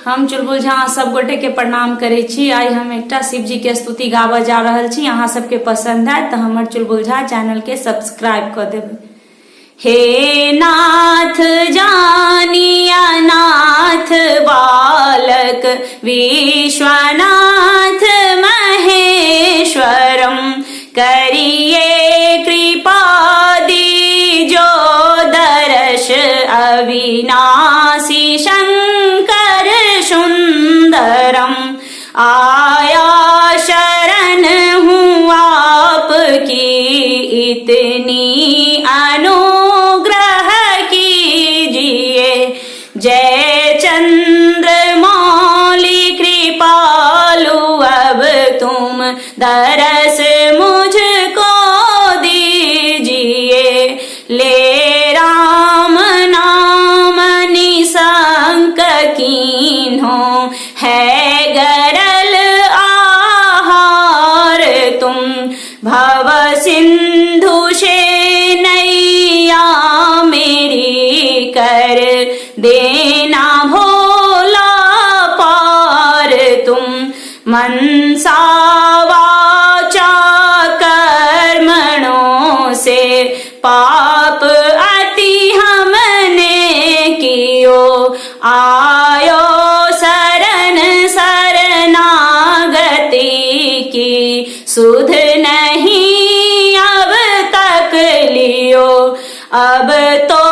हम चुलबुल झा सब गोटे के प्रणाम करे छी। आई हम एकटा शिव जी के स्तुति गाबा जा रहल छी। अहाँ सबके पसंद है तो हमर चुलबुल झा चैनल के सब्सक्राइब कर देबै। हे नाथ जानिया नाथ बालक विश्वनाथ महेश्वरम करिए कृपा दीजो दर्श अविनाशी शंकर सुंदरम। आया शरण हूँ आपकी इतनी अनुग्रह कीजिए। जय चंद्रमौली कृपालु अब तुम दरस मुझको दीजिए। ले राम नाम निसंक कीन्हो है गरल आहार तुम। भव सिंधु से नैया मेरी कर देना भोला पार तुम। मनसा वाचा कर्मणों से पाप अति हमने कियो। आयो शरण शरणागति की सुध नहीं अब तक लियो। अब तो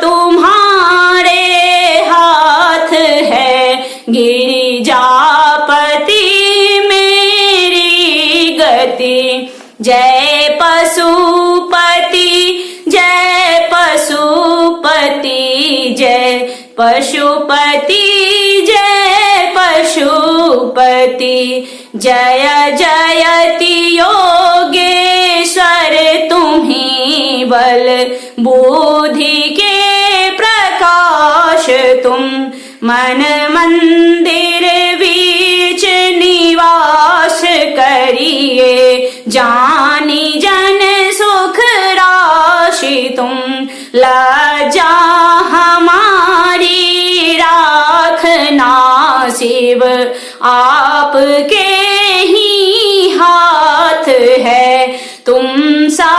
तुम्हारे हाथ है गिरिजापति मेरी गति। जय पशुपति जय पशुपति जय पशुपति जय पशुपति। जय जयति योगेश्वर तुम्हीं बल बुद्धि के प्रकाश तुम। मन मंदिर बीच निवास करिए जानी जन सुख राशि तुम। लज्जा हमारी राखना शिव आपके ही हाथ है। तुम सा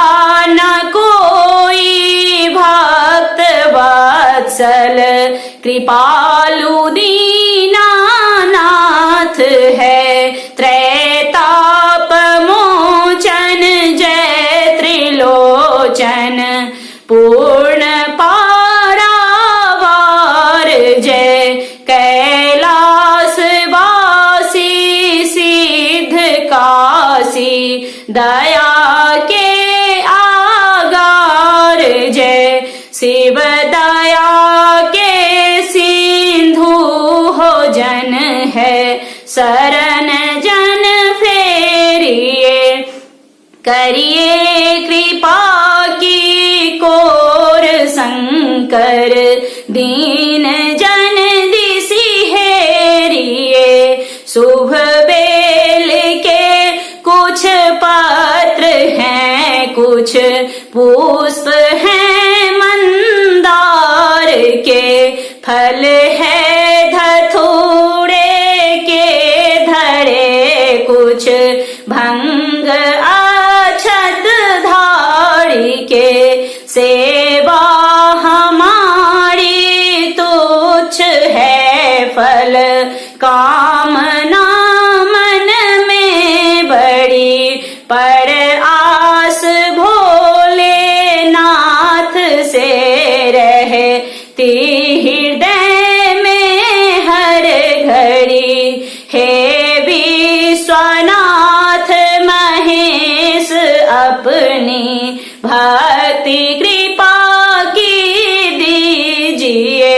न कोई भक्त वत्सल कृपालु दीनानाथ है। त्रैताप मोचन जय त्रिलोचन पूर्ण पारावार जय कैलाश वासी सिद्ध काशी दया के आगार जय। शिव दया के सिंधु हो जन है शरण जन फेरिए। करिए कृपा की कोर शंकर दीन जन दिसी हेरिए। शुभ बेल के कुछ पत्र हैं कुछ पुष्प हैं मंदार के। फल है धतूरे के धरे कुछ भंग अक्षत धारी के। सेवा हमारी तुच्छ है फल कामना मन में बड़ी। पर आस भोले नाथ से रहती हृदय में हर घड़ी। हे विश्वनाथ महेश अपनी भक्ति कृपा की दीजिए।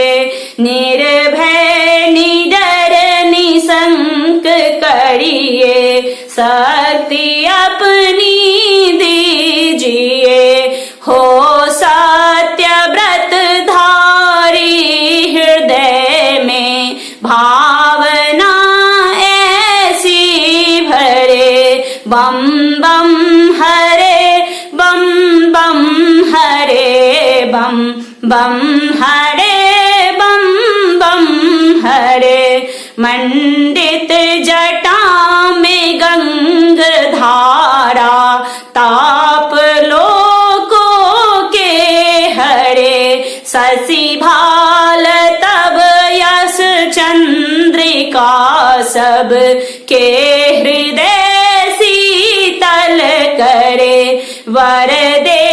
निर्भय निडर निशंक करिए शक्ति अपनी दीजिए। हो सत्य व्रत धारी हृदय में भावना ऐसी भरे। बम बम हरे बम बम हरे बम बम हरे बम बम हरे। मंडित जटा में गंग धारा, ताप लोकों के हरे, शशि भाल तब यश चंद्रिका, सब के हृदय शीतल करे, वर दे